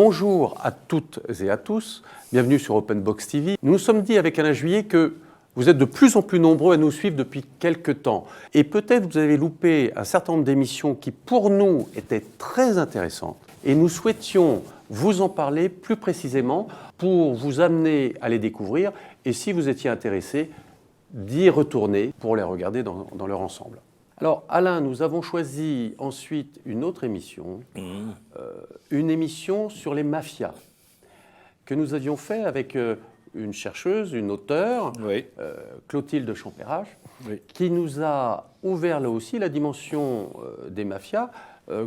Bonjour à toutes et à tous, bienvenue sur Open Box TV. Nous nous sommes dit avec Alain Juillet que vous êtes de plus en plus nombreux à nous suivre depuis quelques temps. Et peut-être vous avez loupé un certain nombre d'émissions qui pour nous étaient très intéressantes. Et nous souhaitions vous en parler plus précisément pour vous amener à les découvrir et si vous étiez intéressé, d'y retourner pour les regarder dans leur ensemble. Alors Alain, nous avons choisi ensuite une autre émission, une émission sur les mafias, que nous avions fait avec une chercheuse, une auteure, oui. Clotilde Champérage, Oui. qui nous a ouvert là aussi la dimension des mafias,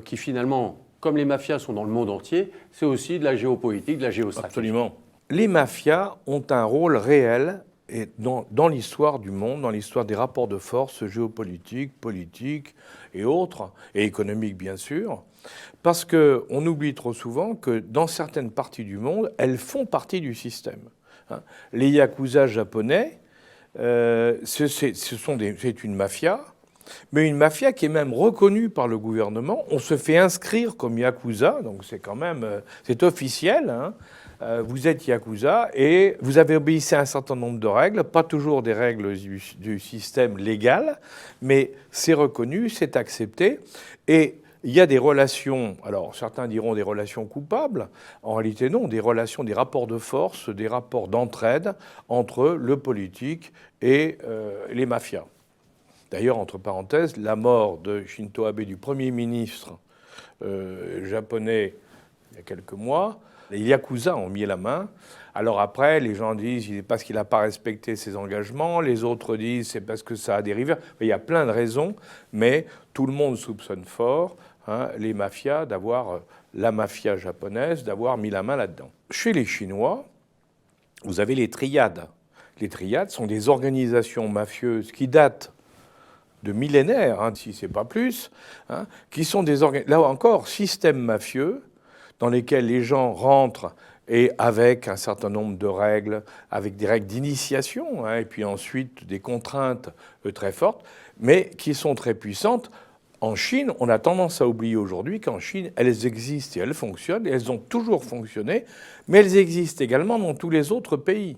qui finalement, comme les mafias sont dans le monde entier, c'est aussi de la géopolitique, de la géostratégie. Absolument. Les mafias ont un rôle réel et dans l'histoire du monde, dans l'histoire des rapports de force géopolitiques, politiques et autres, et économiques bien sûr, parce qu'on oublie trop souvent que dans certaines parties du monde, elles font partie du système. Les yakuza japonais, c'est une mafia, mais une mafia qui est même reconnue par le gouvernement. On se fait inscrire comme yakuza, donc c'est quand même, c'est officiel, hein. Vous êtes yakuza et vous avez obéissé à un certain nombre de règles, pas toujours des règles du système légal, mais c'est reconnu, c'est accepté. Et il y a des relations, alors certains diront des relations coupables, en réalité non, des relations, des rapports de force, des rapports d'entraide entre le politique et les mafias. D'ailleurs, entre parenthèses, la mort de Shinzo Abe, du Premier ministre japonais, il y a quelques mois, les yakuza ont mis la main. Alors après, les gens disent c'est parce qu'il n'a pas respecté ses engagements, les autres disent c'est parce que ça a dérivé. Il y a plein de raisons, mais tout le monde soupçonne fort les mafias la mafia japonaise, d'avoir mis la main là-dedans. Chez les Chinois, vous avez les triades. Les triades sont des organisations mafieuses qui datent de millénaires, si ce n'est pas plus, qui sont là encore, systèmes mafieux, dans lesquels les gens rentrent et avec un certain nombre de règles, avec des règles d'initiation, et puis ensuite des contraintes très fortes, mais qui sont très puissantes. En Chine, on a tendance à oublier aujourd'hui qu'en Chine, elles existent et elles fonctionnent, et elles ont toujours fonctionné, mais elles existent également dans tous les autres pays.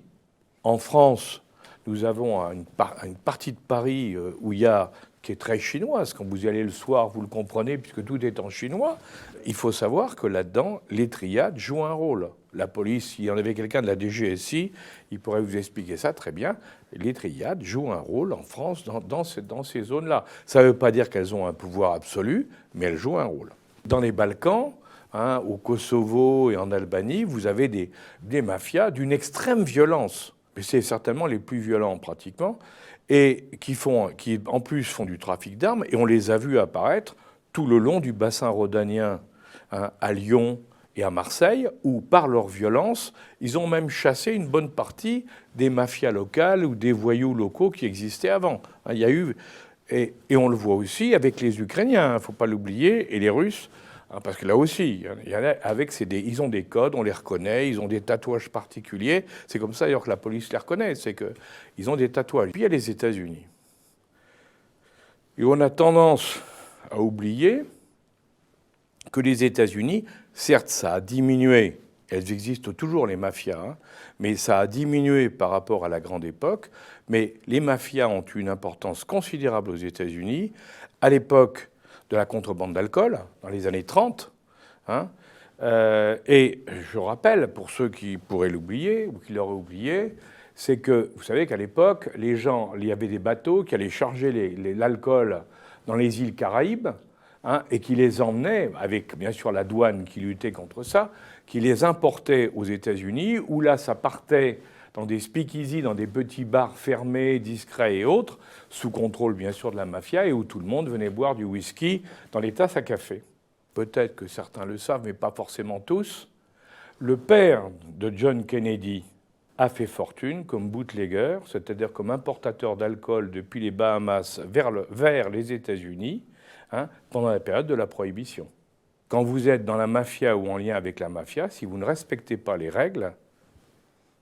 En France, nous avons une partie de Paris qui est très chinoise. Quand vous y allez le soir, vous le comprenez, puisque tout est en chinois. Il faut savoir que là-dedans, les triades jouent un rôle. La police, s'il y en avait quelqu'un de la DGSI, il pourrait vous expliquer ça très bien. Les triades jouent un rôle en France dans ces zones-là. Ça ne veut pas dire qu'elles ont un pouvoir absolu, mais elles jouent un rôle. Dans les Balkans, au Kosovo et en Albanie, vous avez des mafias d'une extrême violence. Mais c'est certainement les plus violents pratiquement, et qui en plus font du trafic d'armes, et on les a vus apparaître tout le long du bassin rhodanien, à Lyon et à Marseille, où par leur violence, ils ont même chassé une bonne partie des mafias locales ou des voyous locaux qui existaient avant. Il y a eu, et on le voit aussi avec les Ukrainiens, il ne faut pas l'oublier, et les Russes, parce que là aussi, ils ont des codes, on les reconnaît, ils ont des tatouages particuliers. C'est comme ça d'ailleurs que la police les reconnaît, c'est qu'ils ont des tatouages. Puis il y a les États-Unis. Et on a tendance à oublier que les États-Unis, certes, ça a diminué, elles existent toujours les mafias, mais ça a diminué par rapport à la grande époque. Mais les mafias ont eu une importance considérable aux États-Unis. À l'époque de la contrebande d'alcool, dans les années 30. Et je rappelle, pour ceux qui pourraient l'oublier ou qui l'auraient oublié, c'est que vous savez qu'à l'époque, il y avait des bateaux qui allaient charger l'alcool dans les îles Caraïbes et qui les emmenaient, avec bien sûr la douane qui luttait contre ça, qui les importait aux États-Unis, où là, ça partait dans des speakeasy, dans des petits bars fermés, discrets et autres, sous contrôle bien sûr de la mafia, et où tout le monde venait boire du whisky dans les tasses à café. Peut-être que certains le savent, mais pas forcément tous. Le père de John Kennedy a fait fortune comme bootlegger, c'est-à-dire comme importateur d'alcool depuis les Bahamas vers les États-Unis, pendant la période de la Prohibition. Quand vous êtes dans la mafia ou en lien avec la mafia, si vous ne respectez pas les règles,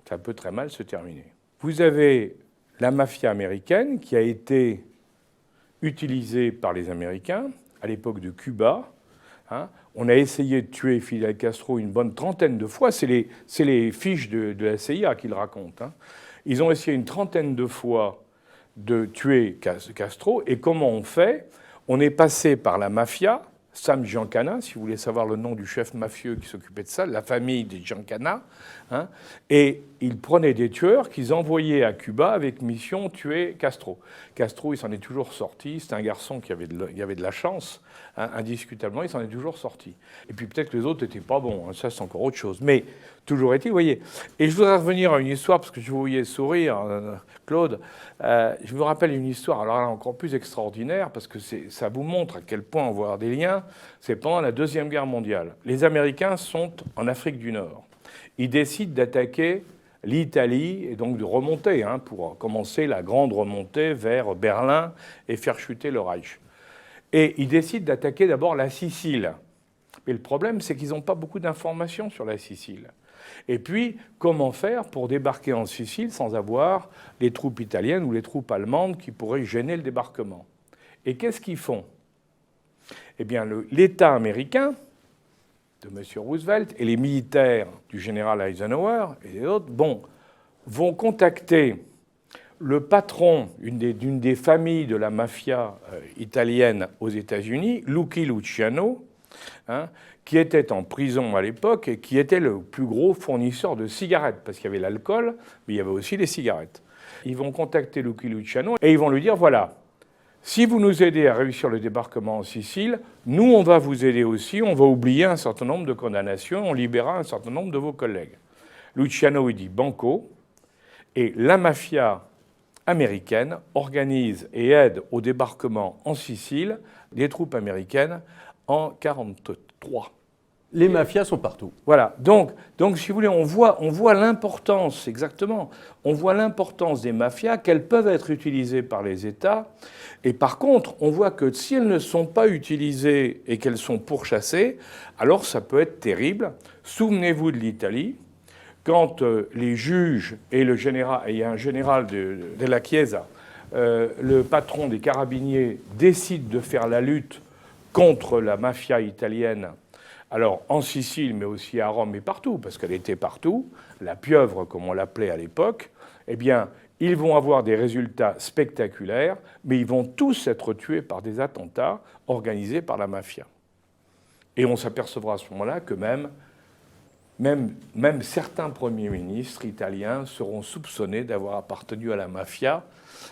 ça peut très mal se terminer. Vous avez la mafia américaine qui a été utilisée par les Américains à l'époque de Cuba. On a essayé de tuer Fidel Castro une bonne trentaine de fois. C'est les fiches de la CIA qui le racontent. Hein. Ils ont essayé une trentaine de fois de tuer Castro. Et comment on fait? On est passé par la mafia, Sam Giancana, si vous voulez savoir le nom du chef mafieux qui s'occupait de ça, la famille des Giancana. Hein, et ils prenaient des tueurs qu'ils envoyaient à Cuba avec mission tuer Castro. Castro, il s'en est toujours sorti. C'est un garçon qui avait de la chance. Hein, indiscutablement, il s'en est toujours sorti. Et puis peut-être que les autres n'étaient pas bons. Hein, ça, c'est encore autre chose. Mais toujours est-il, vous voyez. Et je voudrais revenir à une histoire, parce que je vous voyais sourire, Claude. Je me rappelle une histoire, alors là, encore plus extraordinaire, parce que ça vous montre à quel point on voit des liens. C'est pendant la Deuxième Guerre mondiale. Les Américains sont en Afrique du Nord. Ils décident d'attaquer l'Italie et donc de remonter, hein, pour commencer la grande remontée vers Berlin et faire chuter le Reich. Et ils décident d'attaquer d'abord la Sicile. Mais le problème, c'est qu'ils n'ont pas beaucoup d'informations sur la Sicile. Et puis, comment faire pour débarquer en Sicile sans avoir les troupes italiennes ou les troupes allemandes qui pourraient gêner le débarquement? Et qu'est-ce qu'ils font? Eh bien, l'État américain de M. Roosevelt et les militaires du général Eisenhower et les autres, vont contacter le patron d'une des familles de la mafia italienne aux États-Unis, Lucky Luciano, hein, qui était en prison à l'époque et qui était le plus gros fournisseur de cigarettes, parce qu'il y avait l'alcool, mais il y avait aussi les cigarettes. Ils vont contacter Lucky Luciano et ils vont lui dire, voilà, si vous nous aidez à réussir le débarquement en Sicile, nous, on va vous aider aussi, on va oublier un certain nombre de condamnations, on libérera un certain nombre de vos collègues. Luciano, il dit banco, et la mafia américaine organise et aide au débarquement en Sicile des troupes américaines en 1943. Les mafias sont partout. Voilà. Donc, si vous voulez, on voit l'importance, exactement, on voit l'importance des mafias, qu'elles peuvent être utilisées par les États. Et par contre, on voit que si elles ne sont pas utilisées et qu'elles sont pourchassées, alors ça peut être terrible. Souvenez-vous de l'Italie, quand les juges et le général, il y a un général de la Chiesa, le patron des carabiniers, décide de faire la lutte contre la mafia italienne. Alors, en Sicile, mais aussi à Rome et partout, parce qu'elle était partout, la pieuvre, comme on l'appelait à l'époque, eh bien, ils vont avoir des résultats spectaculaires, mais ils vont tous être tués par des attentats organisés par la mafia. Et on s'apercevra à ce moment-là que même certains premiers ministres italiens seront soupçonnés d'avoir appartenu à la mafia.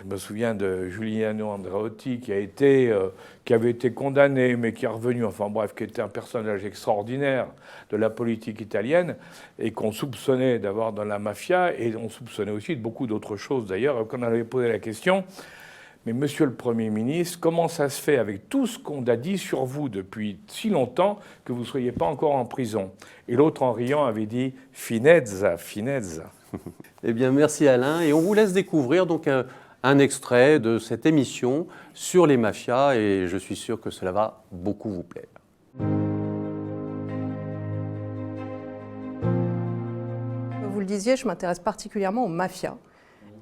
Je me souviens de Giuliano Andreotti qui avait été condamné, mais qui est revenu, enfin bref, qui était un personnage extraordinaire de la politique italienne et qu'on soupçonnait d'avoir dans la mafia, et on soupçonnait aussi de beaucoup d'autres choses d'ailleurs. Quand on avait posé la question, mais monsieur le Premier ministre, comment ça se fait avec tout ce qu'on a dit sur vous depuis si longtemps que vous ne soyez pas encore en prison? Et l'autre, en riant, avait dit « finezza, finezza ». Eh bien, merci Alain. Et on vous laisse découvrir donc un extrait de cette émission sur les mafias, et je suis sûr que cela va beaucoup vous plaire. Vous le disiez, je m'intéresse particulièrement aux mafias.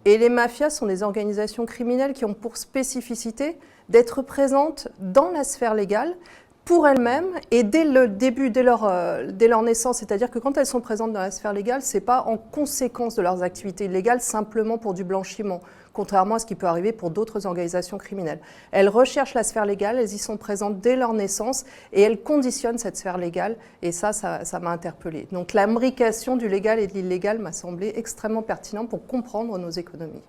Et les mafias sont des organisations criminelles qui ont pour spécificité d'être présentes dans la sphère légale pour elles-mêmes et dès le début, dès leur naissance. C'est-à-dire que quand elles sont présentes dans la sphère légale, ce n'est pas en conséquence de leurs activités illégales, simplement pour du blanchiment, contrairement à ce qui peut arriver pour d'autres organisations criminelles. Elles recherchent la sphère légale, elles y sont présentes dès leur naissance et elles conditionnent cette sphère légale, et ça m'a interpellée. Donc l'imbrication du légal et de l'illégal m'a semblé extrêmement pertinent pour comprendre nos économies.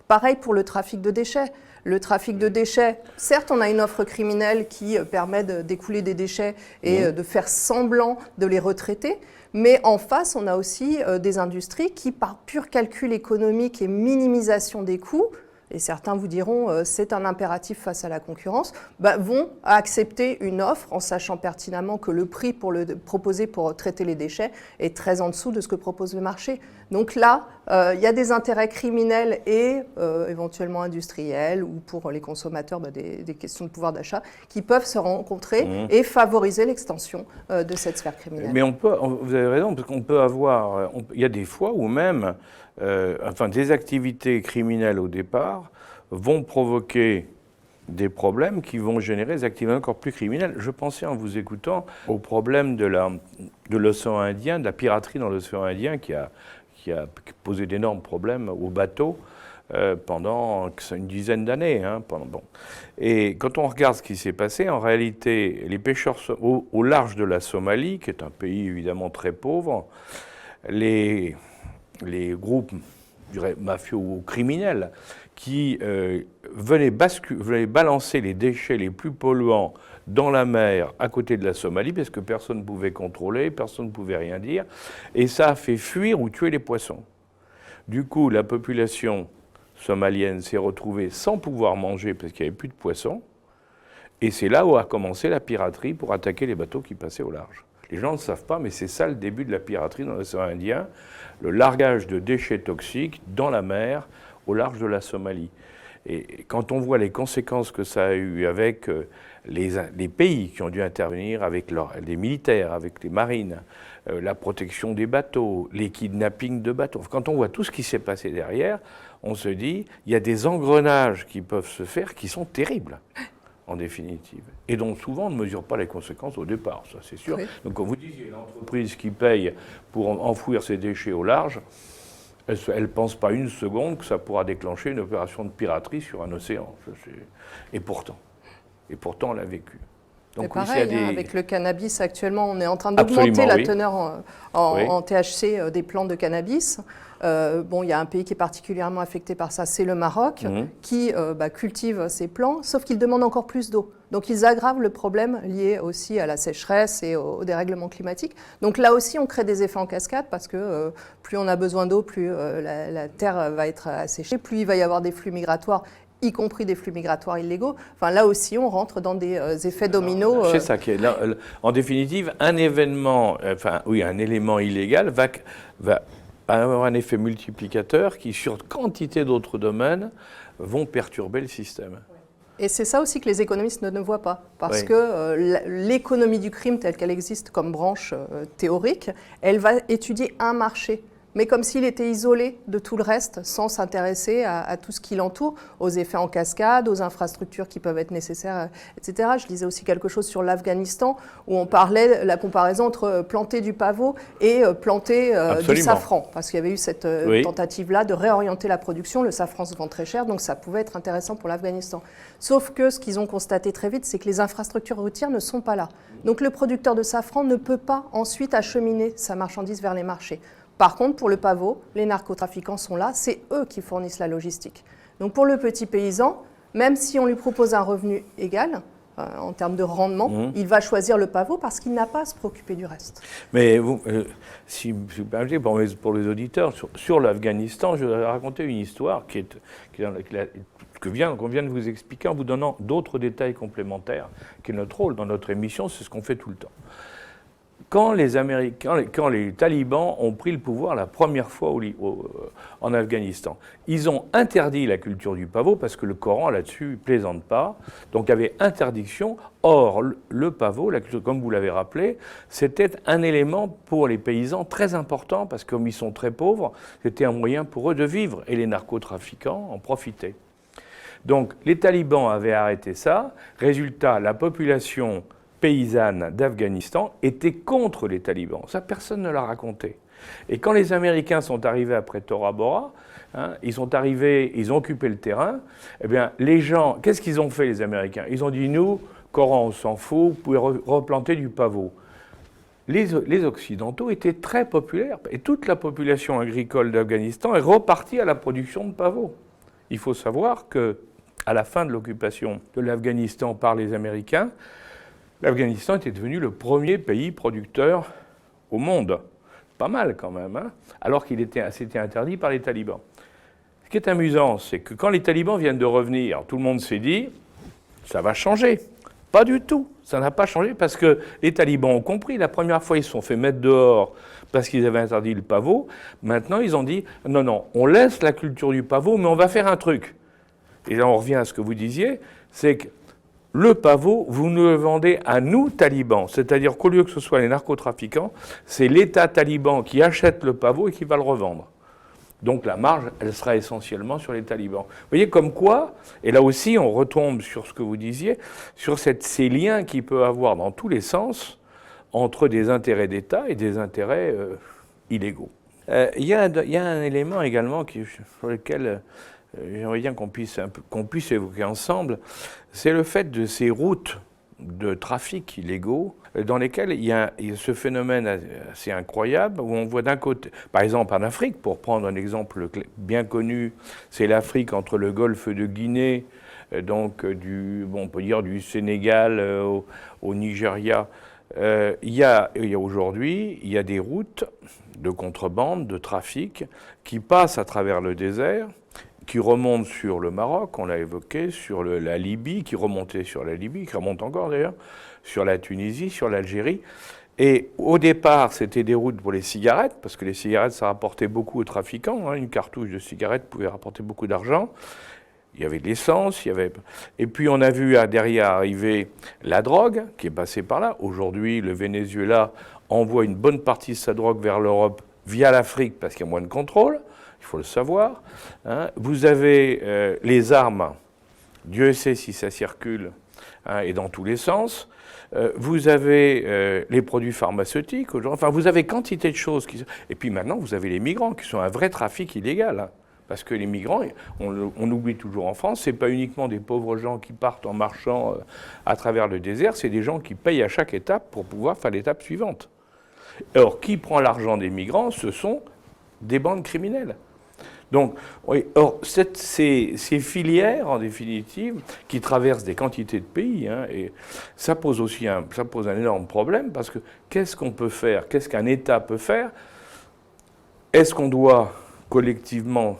Pareil pour le trafic de déchets. Le trafic de déchets, certes, on a une offre criminelle qui permet d'écouler des déchets et de faire semblant de les retraiter, mais en face, on a aussi des industries qui, par pur calcul économique et minimisation des coûts, et certains vous diront c'est un impératif face à la concurrence, vont accepter une offre en sachant pertinemment que le prix proposé pour traiter les déchets est très en dessous de ce que propose le marché. Donc là, il y a des intérêts criminels et éventuellement industriels, ou pour les consommateurs des questions de pouvoir d'achat qui peuvent se rencontrer et favoriser l'extension de cette sphère criminelle. Mais vous avez raison, parce qu'on peut avoir, il y a des fois où même des activités criminelles au départ vont provoquer des problèmes qui vont générer des activités encore plus criminelles. Je pensais en vous écoutant au problème de l'océan Indien, de la piraterie dans l'océan Indien qui a posé d'énormes problèmes aux bateaux pendant une dizaine d'années. Et quand on regarde ce qui s'est passé, en réalité, les pêcheurs au large de la Somalie, qui est un pays évidemment très pauvre, les groupes, je dirais, mafieux ou criminels, qui venaient balancer les déchets les plus polluants dans la mer à côté de la Somalie, parce que personne ne pouvait contrôler, personne ne pouvait rien dire, et ça a fait fuir ou tuer les poissons. Du coup, la population somalienne s'est retrouvée sans pouvoir manger parce qu'il n'y avait plus de poissons, et c'est là où a commencé la piraterie pour attaquer les bateaux qui passaient au large. Les gens ne savent pas, mais c'est ça le début de la piraterie dans l'océan Indien, le largage de déchets toxiques dans la mer au large de la Somalie. Et quand on voit les conséquences que ça a eu avec les pays qui ont dû intervenir, avec les militaires, avec les marines, la protection des bateaux, les kidnappings de bateaux, quand on voit tout ce qui s'est passé derrière, on se dit, il y a des engrenages qui peuvent se faire qui sont terribles, en définitive, et dont souvent on ne mesure pas les conséquences au départ, ça c'est sûr. Oui. Donc quand vous disiez l'entreprise qui paye pour enfouir ses déchets au large, elle ne pense pas une seconde que ça pourra déclencher une opération de piraterie sur un océan. Et pourtant, on l'a vécu. Donc, pareil, avec le cannabis actuellement, on est en train d'augmenter la teneur en THC des plantes de cannabis. Il y a un pays qui est particulièrement affecté par ça, c'est le Maroc, qui cultive ces plants, sauf qu'il demande encore plus d'eau. Donc ils aggravent le problème lié aussi à la sécheresse et au dérèglement climatique. Donc là aussi, on crée des effets en cascade parce que plus on a besoin d'eau, plus la terre va être asséchée, plus il va y avoir des flux migratoires, y compris des flux migratoires illégaux. Enfin, là aussi, on rentre dans des effets dominos. C'est ça qui est là. En définitive, un élément illégal va avoir un effet multiplicateur qui, sur quantité d'autres domaines, vont perturber le système. Et c'est ça aussi que les économistes ne voient pas, parce que l'économie du crime telle qu'elle existe comme branche théorique, elle va étudier un marché, mais comme s'il était isolé de tout le reste, sans s'intéresser à tout ce qui l'entoure, aux effets en cascade, aux infrastructures qui peuvent être nécessaires, etc. Je lisais aussi quelque chose sur l'Afghanistan, où on parlait de la comparaison entre planter du pavot et planter du safran, parce qu'il y avait eu cette tentative-là de réorienter la production. Le safran se vend très cher, donc ça pouvait être intéressant pour l'Afghanistan. Sauf que ce qu'ils ont constaté très vite, c'est que les infrastructures routières ne sont pas là. Donc le producteur de safran ne peut pas ensuite acheminer sa marchandise vers les marchés. Par contre, pour le pavot, les narcotrafiquants sont là, c'est eux qui fournissent la logistique. Donc pour le petit paysan, même si on lui propose un revenu égal, en termes de rendement, il va choisir le pavot parce qu'il n'a pas à se préoccuper du reste. Mais si vous permettez, pour les auditeurs, sur l'Afghanistan, je vais raconter une histoire qu'on vient de vous expliquer en vous donnant d'autres détails complémentaires, qui est notre rôle dans notre émission, c'est ce qu'on fait tout le temps. Quand les talibans ont pris le pouvoir la première fois en Afghanistan, ils ont interdit la culture du pavot parce que le Coran là-dessus ne plaisante pas. Donc il y avait interdiction. Or, le pavot, la culture, comme vous l'avez rappelé, c'était un élément pour les paysans très important parce que comme ils sont très pauvres, c'était un moyen pour eux de vivre et les narcotrafiquants en profitaient. Donc les talibans avaient arrêté ça. Résultat, la population paysanne d'Afghanistan était contre les talibans. Ça, personne ne l'a raconté. Et quand les Américains sont arrivés après Tora Bora, ils sont arrivés, ils ont occupé le terrain, eh bien, les gens, qu'est-ce qu'ils ont fait, les Américains? Ils ont dit, nous, Coran, on s'en fout, vous pouvez replanter du pavot. Les Occidentaux étaient très populaires, et toute la population agricole d'Afghanistan est repartie à la production de pavot. Il faut savoir qu'à la fin de l'occupation de l'Afghanistan par les Américains, l'Afghanistan était devenu le premier pays producteur au monde. Pas mal quand même, alors qu'il s'était interdit par les talibans. Ce qui est amusant, c'est que quand les talibans viennent de revenir, tout le monde s'est dit « ça va changer ». Pas du tout, ça n'a pas changé parce que les talibans ont compris. La première fois, ils se sont fait mettre dehors parce qu'ils avaient interdit le pavot. Maintenant, ils ont dit « non, on laisse la culture du pavot, mais on va faire un truc ». Et là, on revient à ce que vous disiez, c'est que le pavot, vous nous le vendez à nous, talibans. C'est-à-dire qu'au lieu que ce soit les narcotrafiquants, c'est l'État taliban qui achète le pavot et qui va le revendre. Donc la marge, elle sera essentiellement sur les talibans. Vous voyez comme quoi, et là aussi on retombe sur ce que vous disiez, sur ces liens qu'il peut avoir dans tous les sens entre des intérêts d'État et des intérêts illégaux. Il y a un élément également sur lequel j'aimerais bien qu'on puisse évoquer ensemble, c'est le fait de ces routes de trafic illégaux dans lesquelles il y a ce phénomène assez incroyable où on voit d'un côté, par exemple en Afrique, pour prendre un exemple bien connu, c'est l'Afrique entre le golfe de Guinée, donc on peut dire du Sénégal au Nigeria. Il y a aujourd'hui, il y a des routes de contrebande, de trafic, qui passent à travers le désert, qui remontent sur le Maroc, on l'a évoqué, sur la Libye, qui remontait sur la Libye, qui remonte encore d'ailleurs, sur la Tunisie, sur l'Algérie. Et au départ, c'était des routes pour les cigarettes, parce que les cigarettes, ça rapportait beaucoup aux trafiquants. Hein. Une cartouche de cigarette pouvait rapporter beaucoup d'argent. Il y avait de l'essence, et puis on a vu derrière arriver la drogue, qui est passée par là. Aujourd'hui, le Venezuela envoie une bonne partie de sa drogue vers l'Europe via l'Afrique, parce qu'il y a moins de contrôle. Il faut le savoir. Hein. Vous avez les armes, Dieu sait si ça circule, hein, et dans tous les sens. Vous avez les produits pharmaceutiques, enfin vous avez quantité de choses. Et puis maintenant, vous avez les migrants, qui sont un vrai trafic illégal. Hein. Parce que les migrants, on oublie toujours en France, ce n'est pas uniquement des pauvres gens qui partent en marchant à travers le désert, c'est des gens qui payent à chaque étape pour pouvoir faire l'étape suivante. Or, qui prend l'argent des migrants? Ce sont des bandes criminelles. Donc, oui, ces filières, en définitive, qui traversent des quantités de pays, hein, et ça pose un énorme problème, parce que qu'est-ce qu'on peut faire? Qu'est-ce qu'un État peut faire? Est-ce qu'on doit collectivement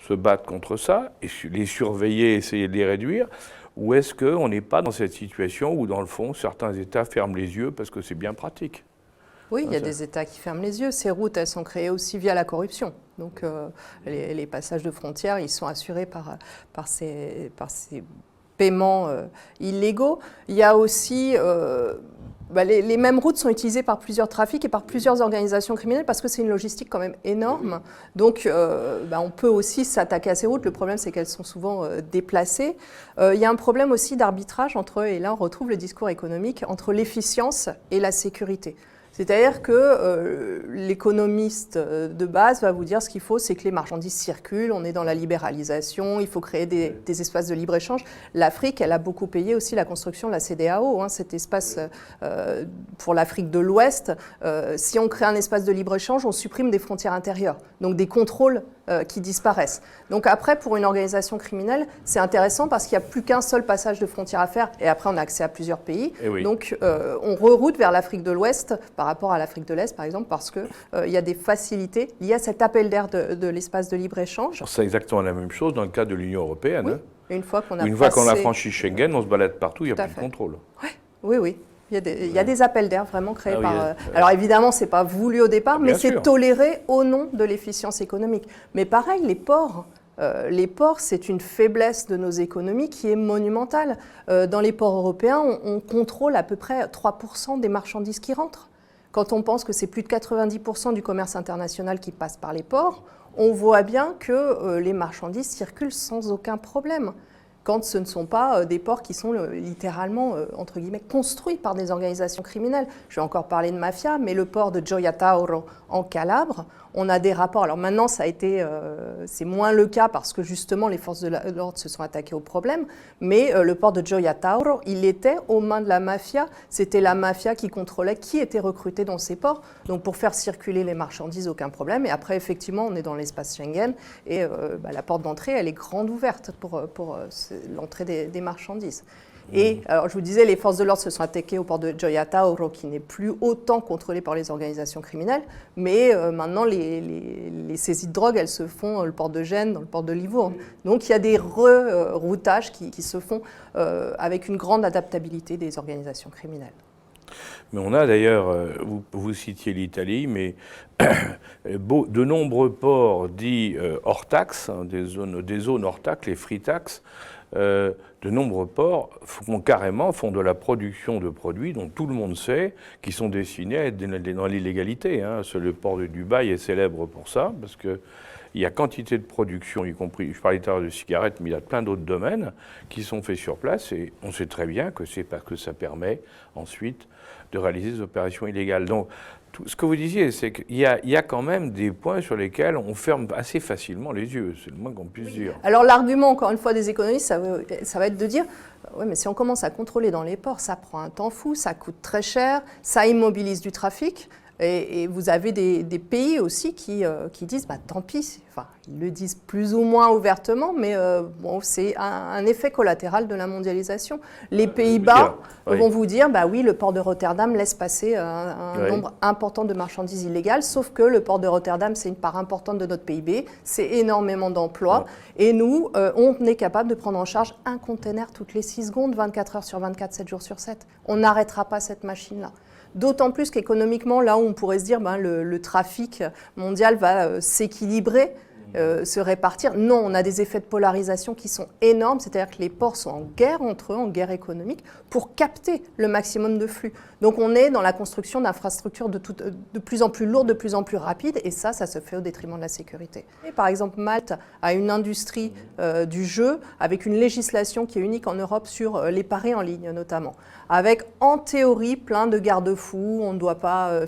se battre contre ça, et les surveiller, essayer de les réduire, ou est-ce qu'on n'est pas dans cette situation où, dans le fond, certains États ferment les yeux parce que c'est bien pratique? Oui, il y a des États qui ferment les yeux. Ces routes, elles sont créées aussi via la corruption. Donc les passages de frontières, ils sont assurés par ces paiements illégaux. Il y a aussi... les mêmes routes sont utilisées par plusieurs trafics et par plusieurs organisations criminelles parce que c'est une logistique quand même énorme. Donc on peut aussi s'attaquer à ces routes. Le problème, c'est qu'elles sont souvent déplacées. Il y a un problème aussi d'arbitrage et là on retrouve le discours économique, entre l'efficience et la sécurité. C'est-à-dire que l'économiste de base va vous dire ce qu'il faut, c'est que les marchandises circulent, on est dans la libéralisation, il faut créer des espaces de libre-échange. L'Afrique, elle a beaucoup payé aussi la construction de la CEDEAO, hein, cet espace pour l'Afrique de l'Ouest. Si on crée un espace de libre-échange, on supprime des frontières intérieures, donc des contrôles qui disparaissent. Donc après, pour une organisation criminelle, c'est intéressant parce qu'il n'y a plus qu'un seul passage de frontière à faire et après on a accès à plusieurs pays. Oui. Donc on reroute vers l'Afrique de l'Ouest par rapport à l'Afrique de l'Est, par exemple, parce qu'il y a des facilités liées à cet appel d'air de l'espace de libre-écéchange. C'est exactement la même chose dans le cas de l'Union européenne. Oui. Hein. Une fois qu'on a franchi Schengen, on se balade partout, il n'y a plus de contrôle. Oui. Il y a des appels d'air vraiment créés par... Alors évidemment, ce n'est pas voulu au départ, mais c'est toléré au nom de l'efficience économique. Mais pareil, les ports, c'est une faiblesse de nos économies qui est monumentale. Dans les ports européens, on contrôle à peu près 3% des marchandises qui rentrent. Quand on pense que c'est plus de 90% du commerce international qui passe par les ports, on voit bien que les marchandises circulent sans aucun problème. Quand ce ne sont pas des ports qui sont littéralement, entre guillemets, construits par des organisations criminelles. Je vais encore parler de mafia, mais le port de Gioia Tauro en Calabre, on a des rapports. Alors maintenant, c'est moins le cas parce que justement, les forces de l'ordre se sont attaquées au problème, mais le port de Gioia Tauro, il était aux mains de la mafia. C'était la mafia qui contrôlait qui était recruté dans ces ports. Donc pour faire circuler les marchandises, aucun problème. Et après, effectivement, on est dans l'espace Schengen et la porte d'entrée, elle est grande ouverte pour l'entrée des marchandises. Et alors, je vous disais, les forces de l'ordre se sont attaquées au port de Gioia Tauro, qui n'est plus autant contrôlé par les organisations criminelles, mais maintenant, les saisies de drogue, elles se font dans le port de Gênes, dans le port de Livourne. Donc, il y a des reroutages qui se font avec une grande adaptabilité des organisations criminelles. Mais on a d'ailleurs, vous citiez l'Italie, mais de nombreux ports dits hors taxe, hein, des zones hors taxe, les free tax, de nombreux ports font de la production de produits dont tout le monde sait qui sont destinés à être dans l'illégalité. Hein. Le port de Dubaï est célèbre pour ça, parce que il y a quantité de production, y compris, je parlais tout à l'heure de cigarettes, mais il y a plein d'autres domaines qui sont faits sur place et on sait très bien que c'est parce que ça permet ensuite de réaliser des opérations illégales. Donc, ce que vous disiez, c'est qu'il y a quand même des points sur lesquels on ferme assez facilement les yeux, c'est le moins qu'on puisse dire. Alors l'argument, encore une fois, des économistes, ça va être de dire, ouais, mais si on commence à contrôler dans les ports, ça prend un temps fou, ça coûte très cher, ça immobilise du trafic. Et vous avez des pays aussi qui disent, tant pis, enfin, ils le disent plus ou moins ouvertement, mais bon, c'est un effet collatéral de la mondialisation. Les Pays-Bas vont vous dire, oui, le port de Rotterdam laisse passer un nombre important de marchandises illégales, sauf que le port de Rotterdam, c'est une part importante de notre PIB, c'est énormément d'emplois, et nous, on est capable de prendre en charge un container toutes les 6 secondes, 24 heures sur 24, 7 jours sur 7. On n'arrêtera pas cette machine-là. D'autant plus qu'économiquement, là où on pourrait se dire le trafic mondial va s'équilibrer, se répartir, non, on a des effets de polarisation qui sont énormes, c'est-à-dire que les ports sont en guerre entre eux, en guerre économique, pour capter le maximum de flux. Donc on est dans la construction d'infrastructures de plus en plus lourdes, de plus en plus rapides, et ça se fait au détriment de la sécurité. Et par exemple, Malte a une industrie du jeu avec une législation qui est unique en Europe sur les paris en ligne notamment, avec en théorie plein de garde-fous, on ne doit pas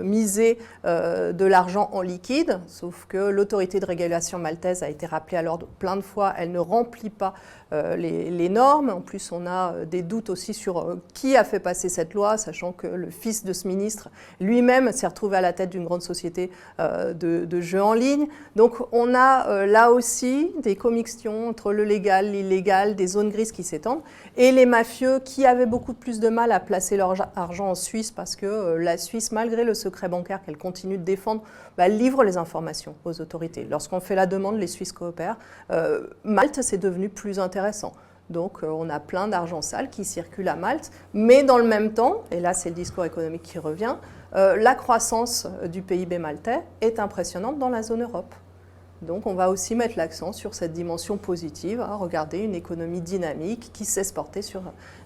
miser de l'argent en liquide, sauf que l'autorité de régulation maltaise a été rappelée à l'ordre plein de fois, elle ne remplit pas les normes. En plus, on a des doutes aussi sur qui a fait passer cette loi, sachant que le fils de ce ministre lui-même s'est retrouvé à la tête d'une grande société de jeux en ligne. Donc on a là aussi des commixtions entre le légal, l'illégal, des zones grises qui s'étendent, et les mafieux qui avaient beaucoup plus de mal à placer leur argent en Suisse parce que la Suisse, malgré le secret bancaire qu'elle continue de défendre, livre les informations aux autorités. Lorsqu'on fait la demande, les Suisses coopèrent. Malte, c'est devenu plus intéressant. Donc on a plein d'argent sale qui circule à Malte, mais dans le même temps, et là c'est le discours économique qui revient, la croissance du PIB maltais est impressionnante dans la zone Europe. Donc on va aussi mettre l'accent sur cette dimension positive, regarder une économie dynamique qui sait se porter sur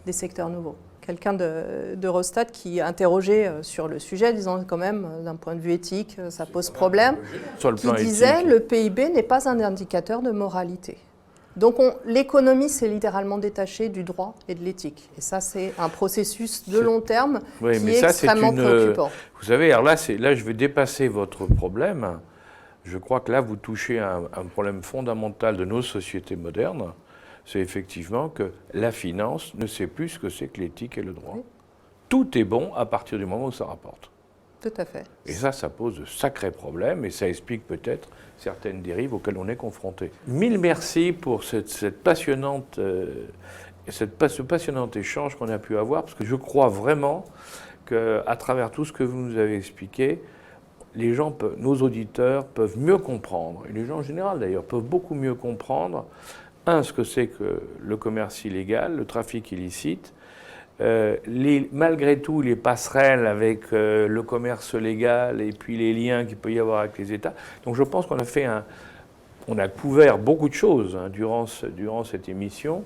des secteurs nouveaux. Quelqu'un d'Eurostat qui interrogeait sur le sujet, disant quand même, d'un point de vue éthique, ça pose problème, qui disait le PIB n'est pas un indicateur de moralité. Donc l'économie s'est littéralement détachée du droit et de l'éthique. Et ça, c'est un processus de long terme qui est extrêmement préoccupant. Vous savez, alors là, je vais dépasser votre problème. Je crois que là, vous touchez un problème fondamental de nos sociétés modernes. C'est effectivement que la finance ne sait plus ce que c'est que l'éthique et le droit. Oui. Tout est bon à partir du moment où ça rapporte. Tout à fait. Et ça pose de sacrés problèmes et ça explique peut-être certaines dérives auxquelles on est confronté. Mille merci pour ce passionnant échange qu'on a pu avoir, parce que je crois vraiment qu'à travers tout ce que vous nous avez expliqué, les gens, nos auditeurs peuvent mieux comprendre, et les gens en général d'ailleurs peuvent beaucoup mieux comprendre, ce que c'est que le commerce illégal, le trafic illicite, malgré tout les passerelles avec le commerce légal et puis les liens qu'il peut y avoir avec les États. Donc je pense qu'on a couvert beaucoup de choses durant cette émission,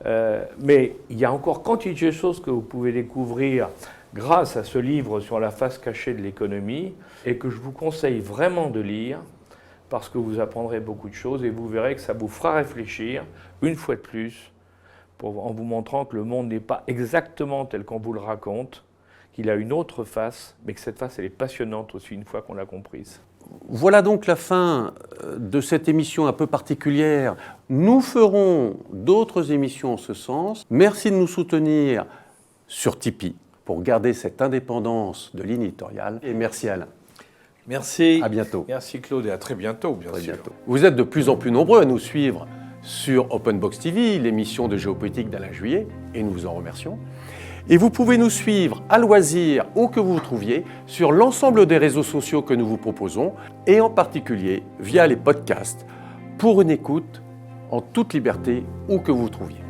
mais il y a encore quantité de choses que vous pouvez découvrir grâce à ce livre sur la face cachée de l'économie et que je vous conseille vraiment de lire, parce que vous apprendrez beaucoup de choses et vous verrez que ça vous fera réfléchir, une fois de plus, en vous montrant que le monde n'est pas exactement tel qu'on vous le raconte, qu'il a une autre face, mais que cette face, elle est passionnante aussi une fois qu'on l'a comprise. Voilà donc la fin de cette émission un peu particulière. Nous ferons d'autres émissions en ce sens. Merci de nous soutenir sur Tipeee pour garder cette indépendance de ligne éditoriale. Et merci Alain. Merci. À bientôt. Merci Claude et à très bientôt, bien sûr. Bientôt. Vous êtes de plus en plus nombreux à nous suivre sur Open Box TV, l'émission de géopolitique d'Alain Juillet, et nous vous en remercions. Et vous pouvez nous suivre à loisir, où que vous vous trouviez, sur l'ensemble des réseaux sociaux que nous vous proposons, et en particulier via les podcasts, pour une écoute en toute liberté, où que vous vous trouviez.